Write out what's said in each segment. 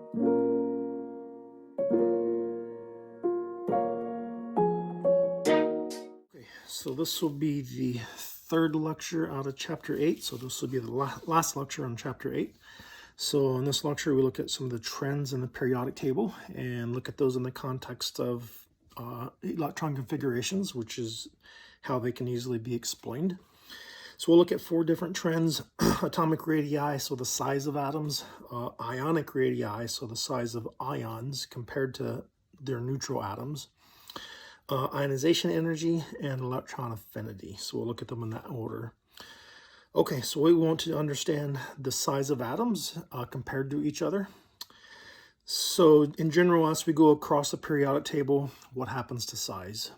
Okay, so this will be the third lecture out of chapter 8. So this will be the last lecture on chapter 8. So in this lecture, we look at some of the trends in the periodic table and look at those in the context of electron configurations, which is how they can easily be explained. So we'll look at 4 different trends: atomic radii, so the size of atoms; ionic radii, so the size of ions compared to their neutral atoms; ionization energy; and electron affinity. So we'll look at them in that order. Okay, so we want to understand the size of atoms compared to each other. So in general, as we go across the periodic table, what happens to size?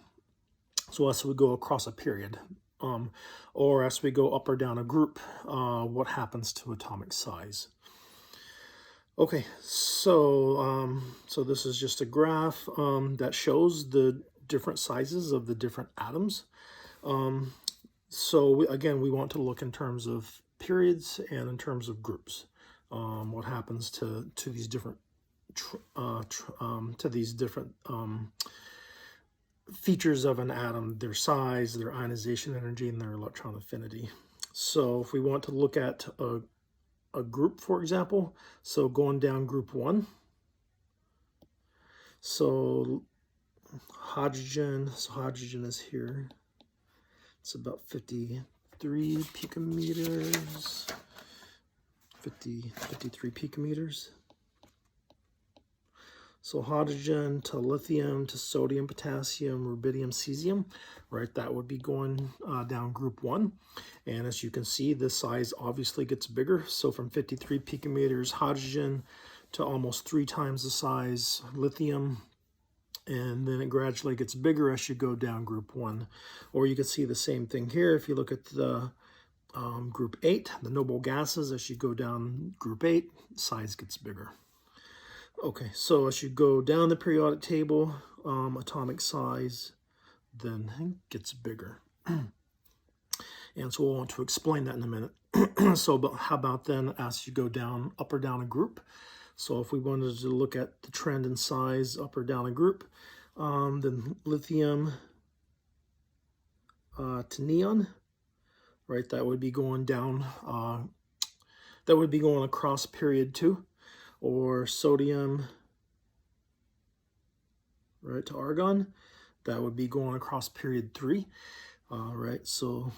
So as we go across a period, or as we go up or down a group, what happens to atomic size? Okay, so this is just a graph that shows the different sizes of the different atoms. So again, we want to look in terms of periods and in terms of groups. What happens to these different features of an atom: their size, their ionization energy, and their electron affinity. So if we want to look at a group, for example, so going down group 1, so hydrogen is here. It's about 53 picometers, 53 picometers. So hydrogen to lithium to sodium, potassium, rubidium, cesium, right? That would be going down group 1. And as you can see, the size obviously gets bigger. So from 53 picometers hydrogen to almost 3 times the size lithium. And then it gradually gets bigger as you go down group 1. Or you can see the same thing here if you look at the group 8, the noble gases. As you go down group 8, size gets bigger. Okay, so as you go down the periodic table, atomic size then gets bigger. And so we'll want to explain that in a minute. So but how about then as you go down, up or down a group? So if we wanted to look at the trend in size up or down a group, then lithium to neon, right? That would be going down, that would be going across period 2. Or sodium, right, to argon, that would be going across period 3. Right, so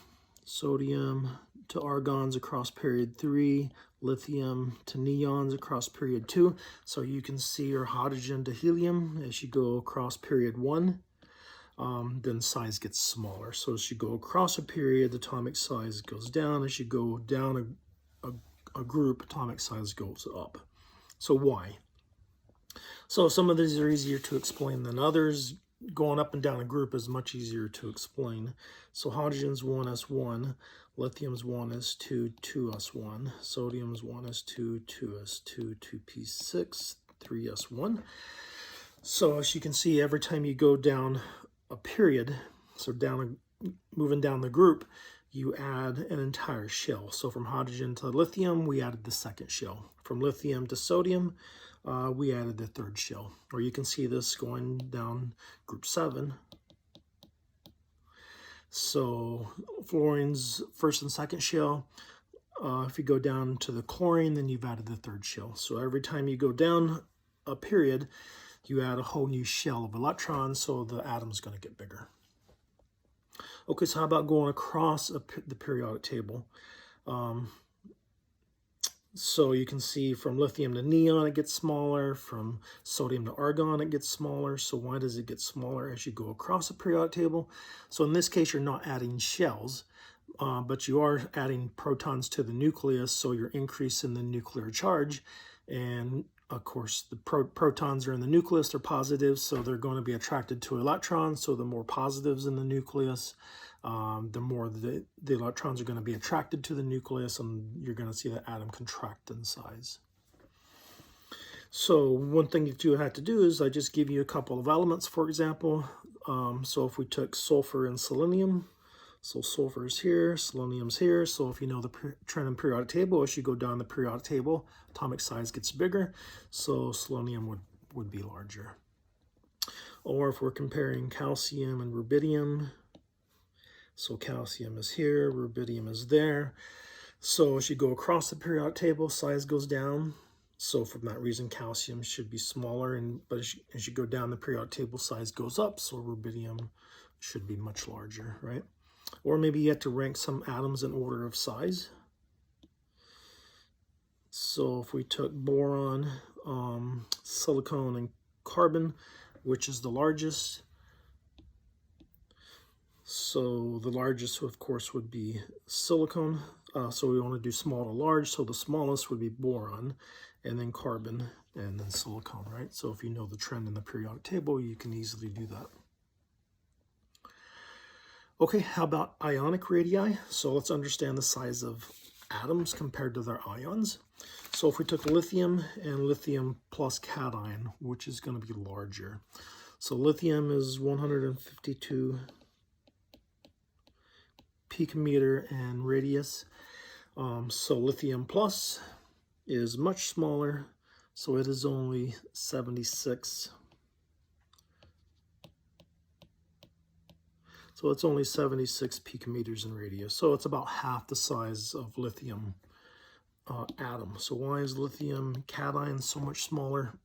sodium to argons across period 3, lithium to neons across period 2. So you can see your hydrogen to helium as you go across period 1, then size gets smaller. So as you go across a period, the atomic size goes down. As you go down a group, atomic size goes up. So why? So some of these are easier to explain than others. Going up and down a group is much easier to explain. So hydrogen's 1s1, lithium's 1s2, 2s1, sodium's 1s2, 2s2, 2p6, 3s1. So as you can see, every time you go down a period, so moving down the group, you add an entire shell. So from hydrogen to lithium, we added the second shell. From lithium to sodium, we added the third shell. Or you can see this going down group 7. So fluorine's first and second shell. If you go down to the chlorine, then you've added the third shell. So every time you go down a period, you add a whole new shell of electrons, so the atom's going to get bigger. Okay, so how about going across the periodic table? So you can see from lithium to neon, it gets smaller. From sodium to argon, it gets smaller. So why does it get smaller as you go across the periodic table? So in this case, you're not adding shells, but you are adding protons to the nucleus, so you're increasing the nuclear charge. And of course, the protons are in the nucleus, they're positive, so they're going to be attracted to electrons. So the more positives in the nucleus, the more the electrons are going to be attracted to the nucleus, and you're going to see the atom contract in size. So one thing that you have to do is I just give you a couple of elements, for example. So if we took sulfur and selenium, So sulfur is here, selenium's here. So if you know the trend in periodic table, as you go down the periodic table, atomic size gets bigger. So selenium would be larger. Or if we're comparing calcium and rubidium, so calcium is here, rubidium is there. So as you go across the periodic table, size goes down. So for that reason, calcium should be smaller, but as you go down the periodic table, size goes up. So rubidium should be much larger, right? Or maybe you have to rank some atoms in order of size. So if we took boron, silicon, and carbon, which is the largest? So the largest, of course, would be silicon. So we want to do small to large. So the smallest would be boron, and then carbon, and then silicon, right? So if you know the trend in the periodic table, you can easily do that. Okay, how about ionic radii? So let's understand the size of atoms compared to their ions. So if we took lithium and lithium plus cation, which is going to be larger. So lithium is 152 picometer in radius. So lithium plus is much smaller. So it is only 76. So it's only 76 picometers in radius. So it's about half the size of lithium atom. So why is lithium cation so much smaller?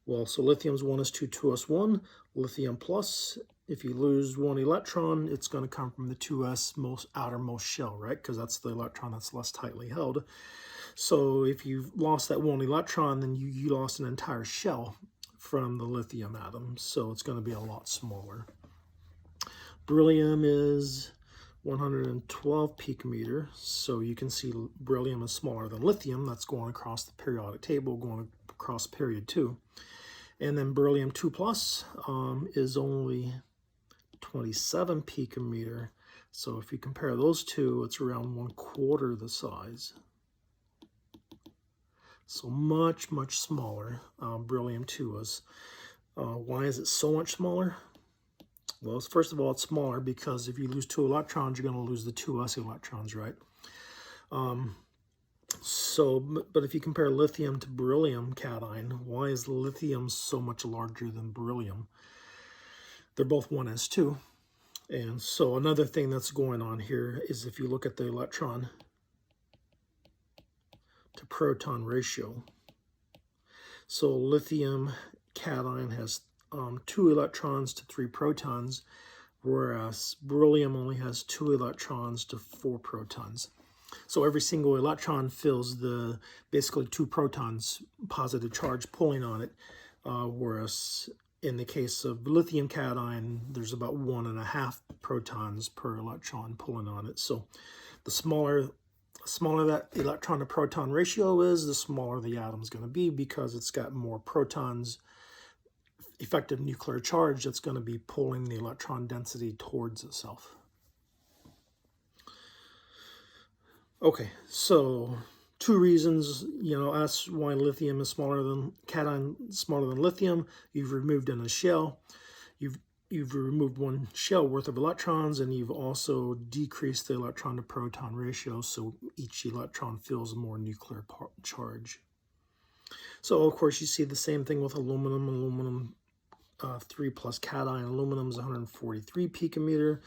Well, so lithium's 1s2, 2s1. Lithium plus, if you lose one electron, it's going to come from the 2s outermost shell, right? Because that's the electron that's less tightly held. So if you've lost that one electron, then you lost an entire shell from the lithium atom. So it's going to be a lot smaller. Beryllium is 112 picometer, so you can see beryllium is smaller than lithium. That's going across the periodic table, going across period 2. And then beryllium 2 plus is only 27 picometer. So if you compare those two, it's around 1/4 the size. So much, much smaller. Beryllium 2 is. Why is it so much smaller? Well, first of all, it's smaller because if you lose 2 electrons, you're going to lose the 2s electrons, right? But if you compare lithium to beryllium cation, why is lithium so much larger than beryllium? They're both 1s2. And so another thing that's going on here is if you look at the electron to proton ratio. So lithium cation has 2 electrons to 3 protons, whereas beryllium only has 2 electrons to 4 protons. So every single electron fills basically 2 protons positive charge pulling on it, whereas in the case of lithium cation, there's about 1.5 protons per electron pulling on it. So the smaller that electron to proton ratio is, the smaller the atom's going to be because it's got more protons, effective nuclear charge that's going to be pulling the electron density towards itself. Okay, so 2 reasons, that's why lithium is smaller than cation, smaller than lithium. You've removed in a shell. You've removed 1 shell worth of electrons, and you've also decreased the electron to proton ratio, so each electron fills more nuclear charge. So of course you see the same thing with aluminum. Aluminum 3 plus cation, aluminum is 143 picometer.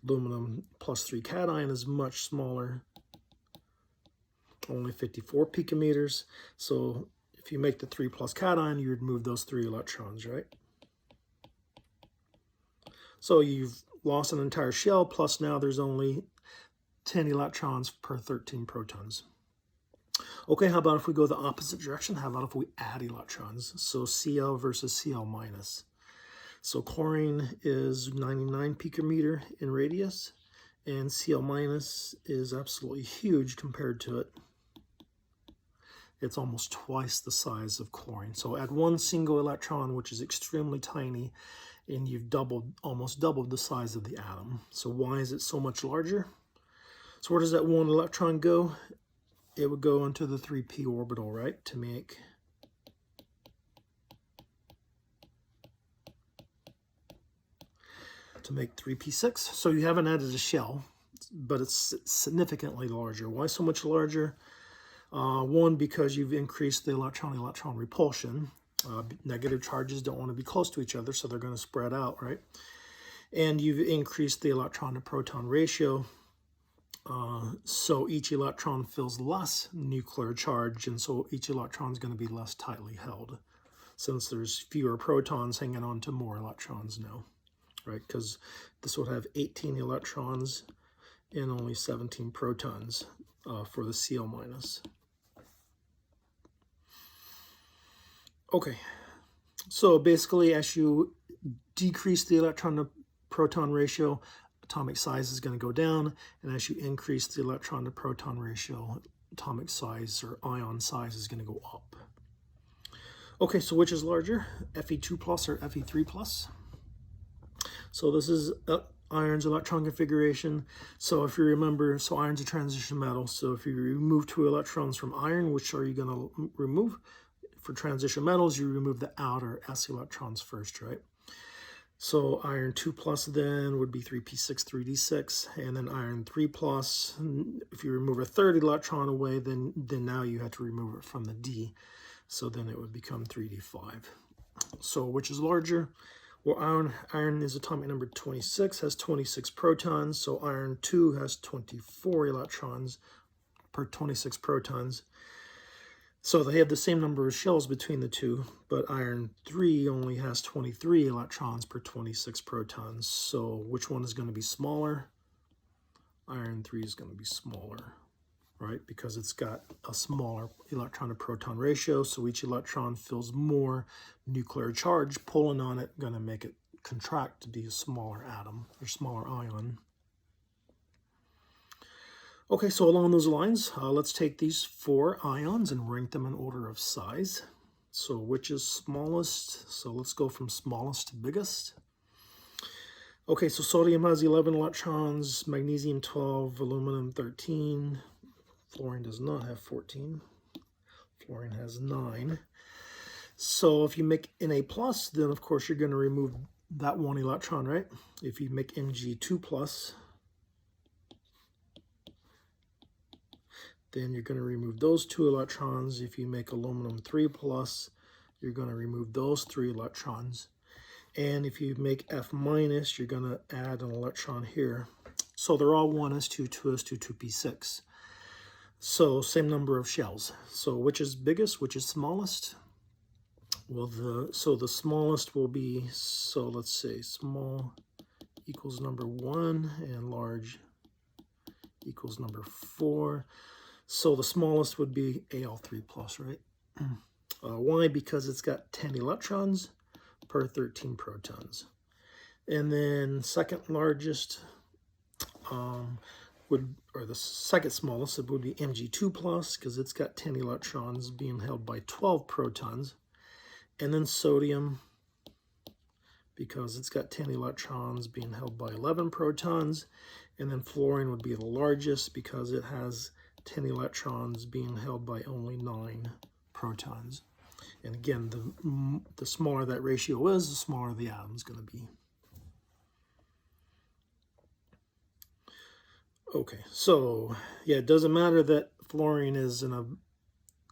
Aluminum plus 3 cation is much smaller, only 54 picometers. So if you make the 3 plus cation, you remove those 3 electrons, right? So you've lost an entire shell, plus now there's only 10 electrons per 13 protons. Okay, how about if we go the opposite direction? How about if we add electrons? So Cl versus Cl minus. So chlorine is 99 picometer in radius, and Cl minus is absolutely huge compared to it. It's almost twice the size of chlorine. So add 1 single electron, which is extremely tiny, and you've almost doubled the size of the atom. So why is it so much larger? So where does that 1 electron go? It would go into the 3p orbital, right, to make to make 3p6. So you haven't added a shell. but it's significantly larger. Why so much larger? One, because you've increased the electron-electron repulsion. Negative charges don't want to be close to each other, so they're going to spread out, right? And you've increased the electron-to-proton ratio, so each electron feels less nuclear charge, and so each electron is going to be less tightly held, since there's fewer protons hanging on to more electrons now, right? Because this would have 18 electrons and only 17 protons for the Cl minus. Okay, so basically as you decrease the electron to proton ratio, atomic size is going to go down, and as you increase the electron to proton ratio, atomic size or ion size is going to go up. Okay, so which is larger, Fe2 plus or Fe3 plus? So this is iron's electron configuration. So if you remember, so iron's a transition metal. So if you remove 2 electrons from iron, which are you going to remove? For transition metals, you remove the outer s electrons first, right? So iron 2 plus then would be 3p6, 3d6, and then iron 3 plus, if you remove a third electron away, then now you have to remove it from the d. So then it would become 3d5. So which is larger? Well, iron is atomic number 26, has 26 protons. So iron 2 has 24 electrons per 26 protons. So they have the same number of shells between the two, but iron 3 only has 23 electrons per 26 protons. So which one is going to be smaller? Iron 3 is going to be smaller, right? Because it's got a smaller electron to proton ratio, so each electron feels more nuclear charge. Pulling on it going to make it contract to be a smaller atom or smaller ion. Okay, so along those lines, let's take these 4 ions and rank them in order of size. So which is smallest? So let's go from smallest to biggest. Okay, so sodium has 11 electrons, magnesium 12, aluminum 13. Fluorine does not have 14. Fluorine has 9. So if you make Na+, then of course you're going to remove that 1 electron, right? If you make Mg2+, then you're going to remove those 2 electrons. If you make aluminum 3+, you're going to remove those 3 electrons. And if you make F-, you're going to add an electron here. So they're all 1s2, 2s2, 2p6. So same number of shells. So which is biggest, which is smallest? Well, the smallest will be, so let's say small equals number 1 and large equals number 4. So the smallest would be Al3+, right? Why? Because it's got 10 electrons per 13 protons. And then second largest or the second smallest, it would be Mg2+, because it's got 10 electrons being held by 12 protons. And then sodium, because it's got 10 electrons being held by 11 protons. And then fluorine would be the largest because it has 10 electrons being held by only 9 protons. And again, the smaller that ratio is, the smaller the atom is going to be. Okay, so yeah, it doesn't matter that fluorine is in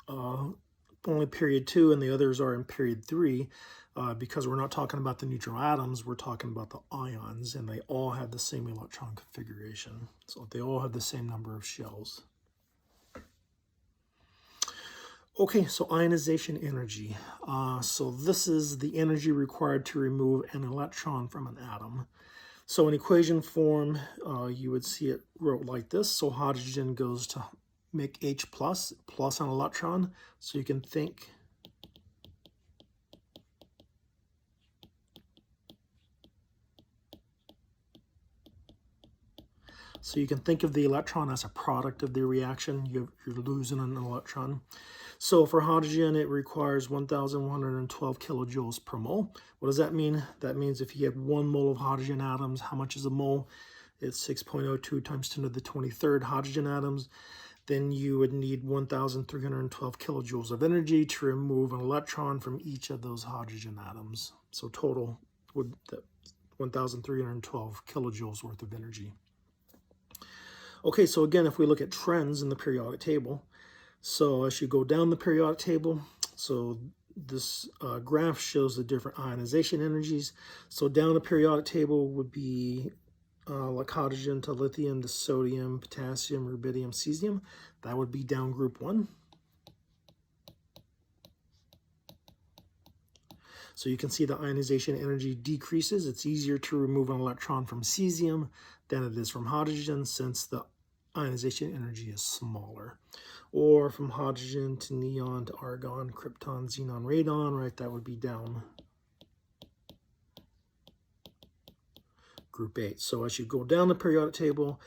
only period 2 and the others are in period 3, because we're not talking about the neutral atoms, we're talking about the ions, and they all have the same electron configuration. So they all have the same number of shells. Okay, so ionization energy. So this is the energy required to remove an electron from an atom. So in equation form, you would see it wrote like this. So hydrogen goes to make H+, plus an electron. So you can think of the electron as a product of the reaction. You're losing an electron. So for hydrogen, it requires 1,112 kilojoules per mole. What does that mean? That means if you have 1 mole of hydrogen atoms, how much is a mole? It's 6.02 times 10 to the 23rd hydrogen atoms. Then you would need 1,312 kilojoules of energy to remove an electron from each of those hydrogen atoms. So total would 1,312 kilojoules worth of energy. Okay, so again, if we look at trends in the periodic table, so as you go down the periodic table, so this graph shows the different ionization energies. So down the periodic table would be like hydrogen to lithium to sodium, potassium, rubidium, cesium. That would be down group 1. So you can see the ionization energy decreases. It's easier to remove an electron from cesium than it is from hydrogen, since the ionization energy is smaller. Or from hydrogen to neon to argon, krypton, xenon, radon, right? That would be down group 8. So as you go down the periodic table,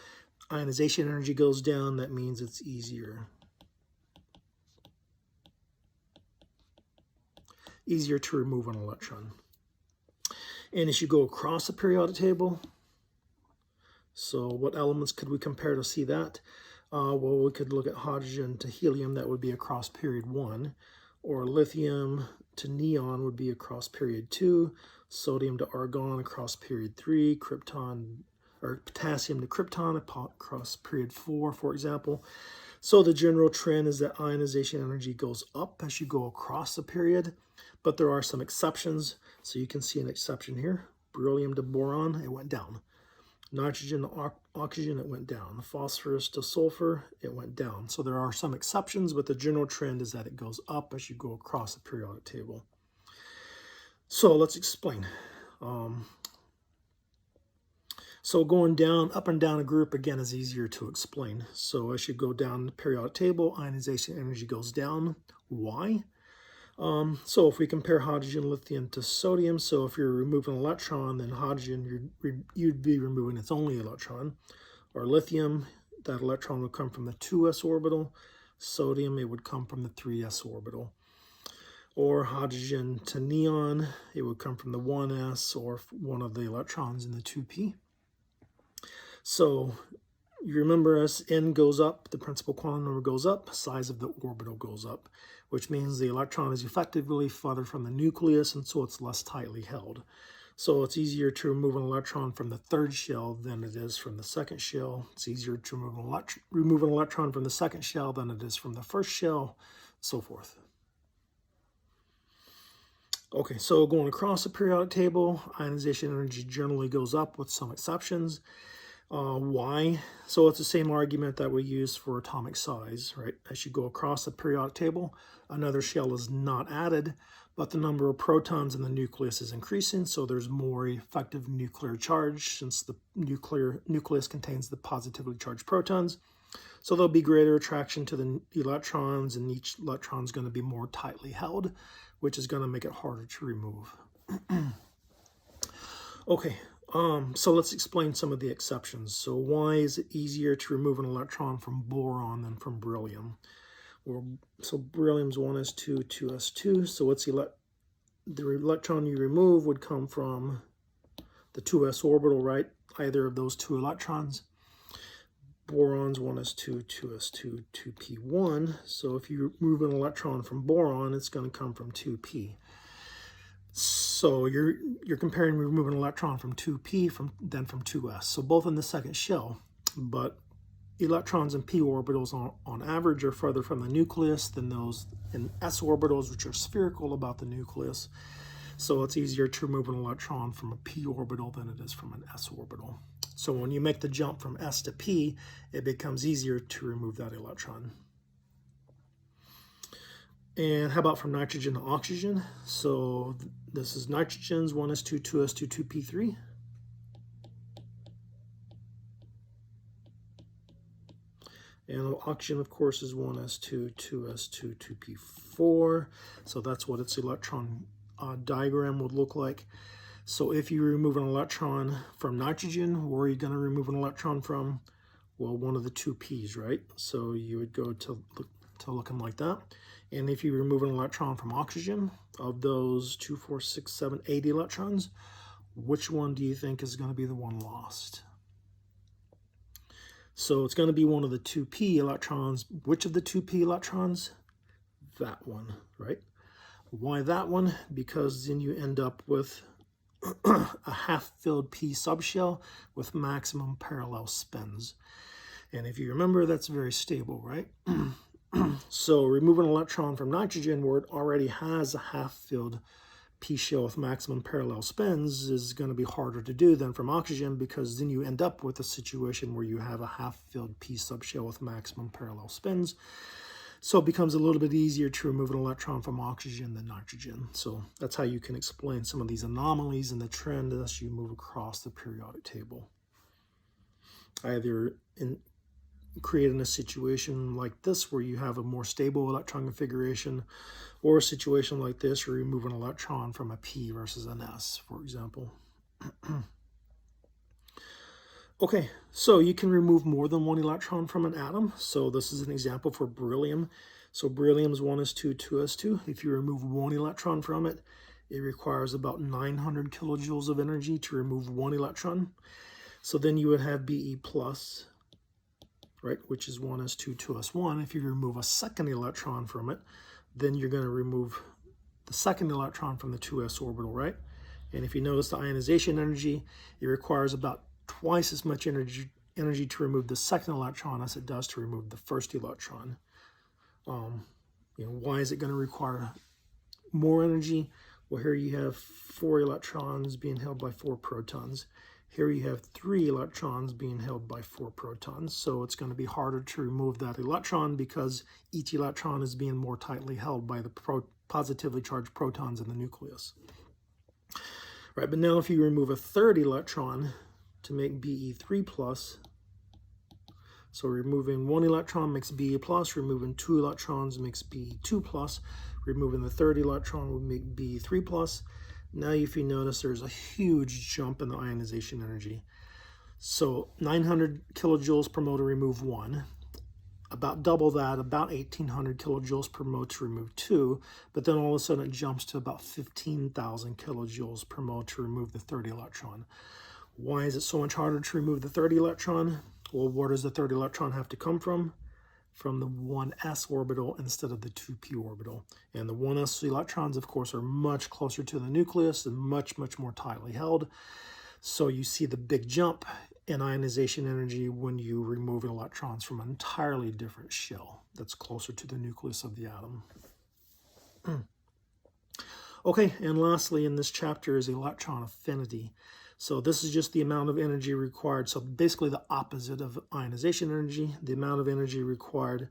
ionization energy goes down. That means it's easier to remove an electron. And as you go across the periodic table, so what elements could we compare to see that? Well, we could look at hydrogen to helium. That would be across period 1. Or lithium to neon would be across period 2. Sodium to argon across period 3. Krypton or potassium to krypton across period 4, for example. So the general trend is that ionization energy goes up as you go across the period, but there are some exceptions. So you can see an exception here. Beryllium to boron, it went down. Nitrogen to oxygen, it went down. Phosphorus to sulfur, it went down. So there are some exceptions, but the general trend is that it goes up as you go across the periodic table. So let's explain. So going down, up and down a group, again, is easier to explain. So as you go down the periodic table, ionization energy goes down. Why? So if we compare hydrogen, lithium to sodium, so if you're removing an electron, then hydrogen, you'd be removing its only electron. Or lithium, that electron would come from the 2s orbital. Sodium, it would come from the 3s orbital. Or hydrogen to neon, it would come from the 1s or one of the electrons in the 2p. So you remember, as n goes up, the principal quantum number goes up, size of the orbital goes up, which means the electron is effectively farther from the nucleus, and so it's less tightly held. So it's easier to remove an electron from the 3rd shell than it is from the 2nd shell. It's easier to remove an electron from the 2nd shell than it is from the 1st shell, so forth. Okay, so going across the periodic table, ionization energy generally goes up with some exceptions. Why? So it's the same argument that we use for atomic size, right? As you go across the periodic table, another shell is not added, but the number of protons in the nucleus is increasing, so there's more effective nuclear charge since the nucleus contains the positively charged protons. So there'll be greater attraction to the electrons, and each electron is going to be more tightly held, which is going to make it harder to remove. Okay. So let's explain some of the exceptions. So why is it easier to remove an electron from boron than from beryllium? So beryllium's 1s2, 2s2. So what's the electron you remove would come from the 2s orbital, right? Either of those 2 electrons. Boron's 1s2, 2s2, 2p1. So if you remove an electron from boron, it's going to come from 2p. So you're comparing removing an electron from 2p than from 2s. So both in the 2nd shell, but electrons in p orbitals on average are further from the nucleus than those in s orbitals, which are spherical about the nucleus. So it's easier to remove an electron from a p orbital than it is from an s orbital. So when you make the jump from s to p, it becomes easier to remove that electron. And how about from nitrogen to oxygen? So this is nitrogen's 1s2, 2s2, 2p3. And oxygen, of course, is 1s2, 2s2, 2p4. So that's what its electron diagram would look like. So if you remove an electron from nitrogen, where are you going to remove an electron from? Well, one of the 2 p's, right? So you would go to looking like that. And if you remove an electron from oxygen, of those 2, 4, 6, 7, 8 electrons, which one do you think is going to be the one lost? So it's going to be one of the 2p electrons. Which of the 2p electrons? That one, right? Why that one? Because then you end up with a half-filled p subshell with maximum parallel spins. And if you remember, that's very stable, right? So remove an electron from nitrogen where it already has a half-filled p shell with maximum parallel spins is going to be harder to do than from oxygen, because then you end up with a situation where you have a half-filled p subshell with maximum parallel spins. So it becomes a little bit easier to remove an electron from oxygen than nitrogen. So that's how you can explain some of these anomalies in the trend as you move across the periodic table. Either in creating a situation like this where you have a more stable electron configuration, or a situation like this where you remove an electron from a p versus an s, for example. Okay, so you can remove more than one electron from an atom. So this is an example for beryllium. So beryllium's 1s2, 2s2. If you remove one electron from it, it requires about 900 kilojoules of energy to remove one electron. So then you would have Be plus, right, which is 1s2, 2s1. If you remove a second electron from it, then you're going to remove the second electron from the 2s orbital, right? And if you notice the ionization energy, it requires about twice as much energy to remove the second electron as it does to remove the first electron. Why is it going to require more energy? Well, here you have 4 electrons being held by 4 protons. Here you have 3 electrons being held by 4 protons. So it's going to be harder to remove that electron because each electron is being more tightly held by the positively charged protons in the nucleus. Right, but now if you remove a third electron to make Be3 plus, so removing 1 electron makes Be plus, removing 2 electrons makes Be2 plus, removing the third electron would make Be3 plus. Now if you notice, there's a huge jump in the ionization energy. So 900 kilojoules per mole to remove 1, about double that, about 1800 kilojoules per mole to remove 2, but then all of a sudden it jumps to about 15,000 kilojoules per mole to remove the third electron. Why is it so much harder to remove the third electron? Well, where does the third electron have to come from? From the 1s orbital instead of the 2p orbital. And the 1s electrons, of course, are much closer to the nucleus and much, much more tightly held. So you see the big jump in ionization energy when you remove electrons from an entirely different shell that's closer to the nucleus of the atom. Okay, and lastly in this chapter is electron affinity. So this is just the amount of energy required. So basically the opposite of ionization energy, the amount of energy required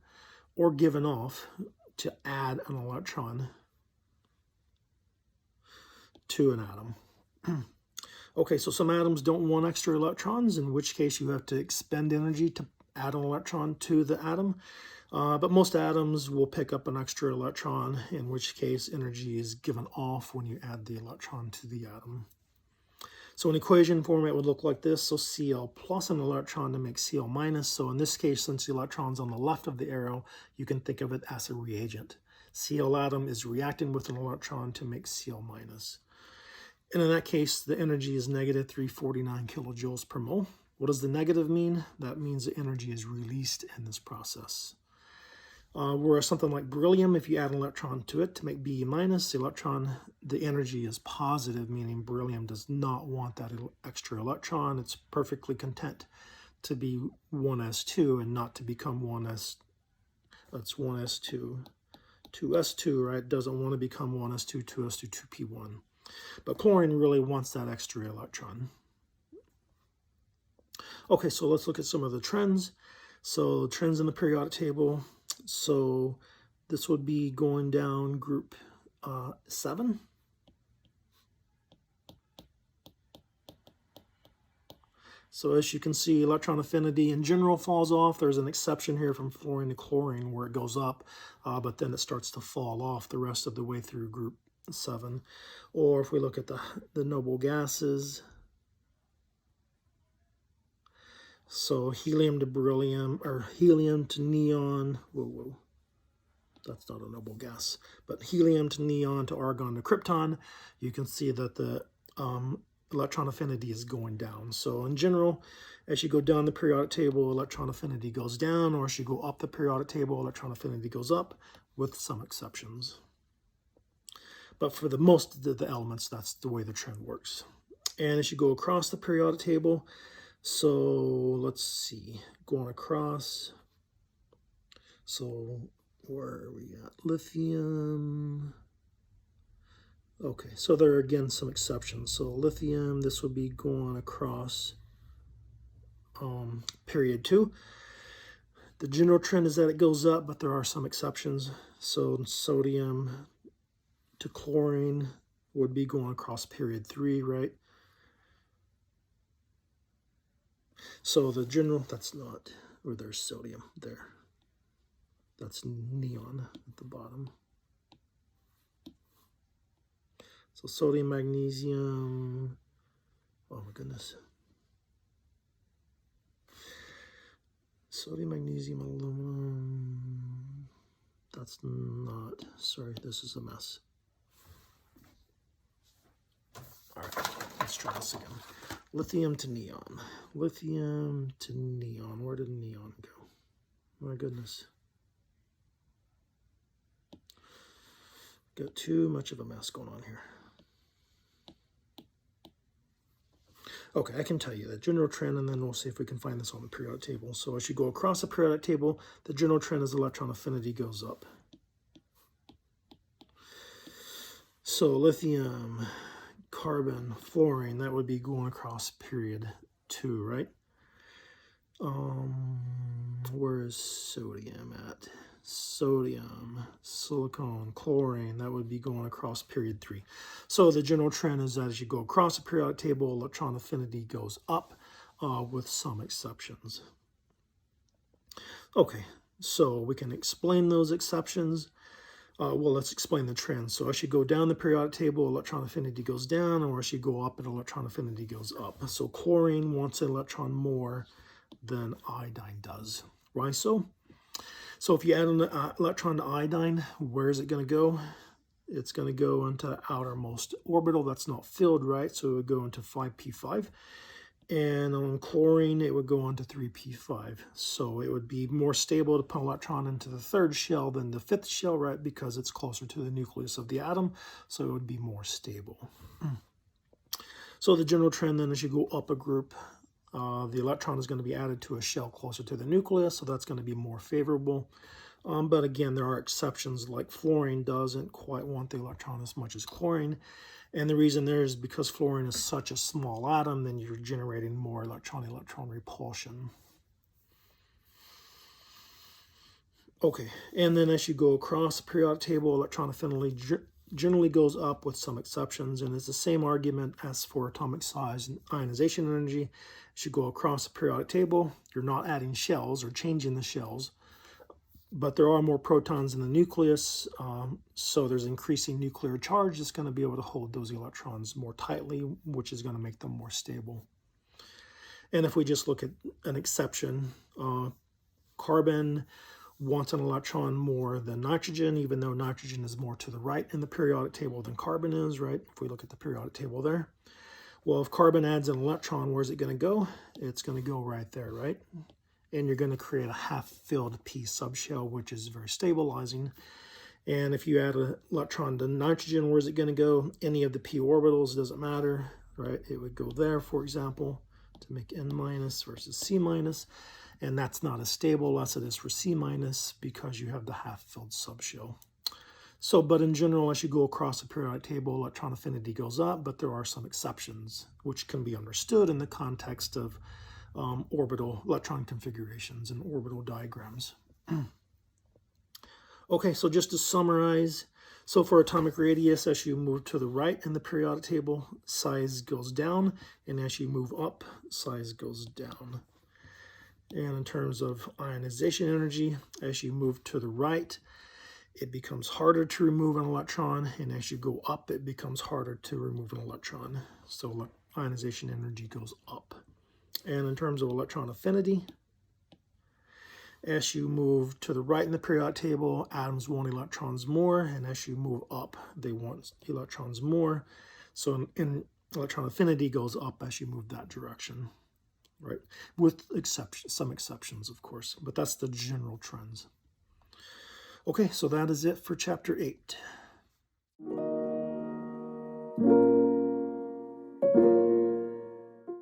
or given off to add an electron to an atom. Okay, so some atoms don't want extra electrons, in which case you have to expend energy to add an electron to the atom. But most atoms will pick up an extra electron, in which case energy is given off when you add the electron to the atom. So an equation format would look like this. So Cl plus an electron to make Cl minus. So in this case, since the electron's on the left of the arrow, you can think of it as a reagent. Cl atom is reacting with an electron to make Cl minus. And in that case, the energy is negative 349 kilojoules per mole. What does the negative mean? That means the energy is released in this process. Whereas something like beryllium, if you add an electron to it to make Be minus, the energy is positive, meaning beryllium does not want that extra electron. It's perfectly content to be 1s2 and not to become 1s. That's 1s2, 2s2, right? It doesn't want to become 1s2, 2s2, 2p1. But chlorine really wants that extra electron. Okay, so let's look at some of the trends. So trends in the periodic table. So this would be going down group 7. So as you can see, electron affinity in general falls off. There's an exception here from fluorine to chlorine where it goes up, but then it starts to fall off the rest of the way through group 7. Or if we look at the noble gases, so helium to beryllium, or helium to neon, that's not a noble gas, but helium to neon to argon to krypton, you can see that the electron affinity is going down. So in general, as you go down the periodic table, electron affinity goes down, or as you go up the periodic table, electron affinity goes up, with some exceptions. But for the most of the elements, that's the way the trend works. And as you go across the periodic table, So let's see, going across. So where are we at? Lithium. Okay, so there are again some exceptions. So lithium, this would be going across period 2. The general trend is that it goes up, but there are some exceptions. So sodium to chlorine would be going across period 3, right? So the general, that's not, or there's sodium there. That's neon at the bottom. So sodium, magnesium, oh my goodness. Sodium, magnesium, aluminum. That's not, sorry, this is a mess. All right, let's try this again. Lithium to neon. Lithium to neon. Where did neon go? My goodness. Got too much of a mess going on here. Okay, I can tell you the general trend, and then we'll see if we can find this on the periodic table. So as you go across the periodic table, the general trend is electron affinity goes up. So lithium, carbon, fluorine, that would be going across period 2, right? Where is sodium at? Sodium, silicon, chlorine, that would be going across period 3. So the general trend is that as you go across the periodic table, electron affinity goes up with some exceptions. Okay, so we can explain those exceptions. Well, let's explain the trend. So as you go down the periodic table, electron affinity goes down, or as you go up, electron affinity goes up. So chlorine wants an electron more than iodine does. Why so? So if you add an electron to iodine, where is it going to go? It's going to go into outermost orbital. That's not filled, right? So it would go into 5p5. And on chlorine, it would go on to 3p5. So it would be more stable to put an electron into the 3rd shell than the 5th shell, right? Because it's closer to the nucleus of the atom, so it would be more stable. So the general trend then, as you go up a group, the electron is going to be added to a shell closer to the nucleus, so that's going to be more favorable. But again, there are exceptions, like fluorine doesn't quite want the electron as much as chlorine. And the reason there is because fluorine is such a small atom, then you're generating more electron-electron repulsion. Okay, and then as you go across the periodic table, electron affinity generally goes up with some exceptions, and it's the same argument as for atomic size and ionization energy. As you go across the periodic table, you're not adding shells or changing the shells, but there are more protons in the nucleus, so there's increasing nuclear charge that's going to be able to hold those electrons more tightly, which is going to make them more stable. And if we just look at an exception, carbon wants an electron more than nitrogen, even though nitrogen is more to the right in the periodic table than carbon is, right? If we look at the periodic table there. Well, if carbon adds an electron, where's it going to go? It's going to go right there, right? And you're going to create a half-filled p subshell, which is very stabilizing. And if you add an electron to nitrogen, where's it going to go? Any of the p orbitals, doesn't matter, right? It would go there, for example, to make N- versus C-. And that's not as stable as it is for C- because you have the half-filled subshell. So, but in general, as you go across the periodic table, electron affinity goes up, but there are some exceptions, which can be understood in the context of orbital electron configurations and orbital diagrams. Okay, so just to summarize, so for atomic radius, as you move to the right in the periodic table, size goes down, and as you move up, size goes down. And in terms of ionization energy, as you move to the right, it becomes harder to remove an electron, and as you go up, it becomes harder to remove an electron. So ionization energy goes up. And in terms of electron affinity, as you move to the right in the periodic table, atoms want electrons more, and as you move up, they want electrons more. So in electron affinity goes up as you move that direction, right? With some exceptions, of course, but that's the general trends. Okay, so that is it for chapter 8.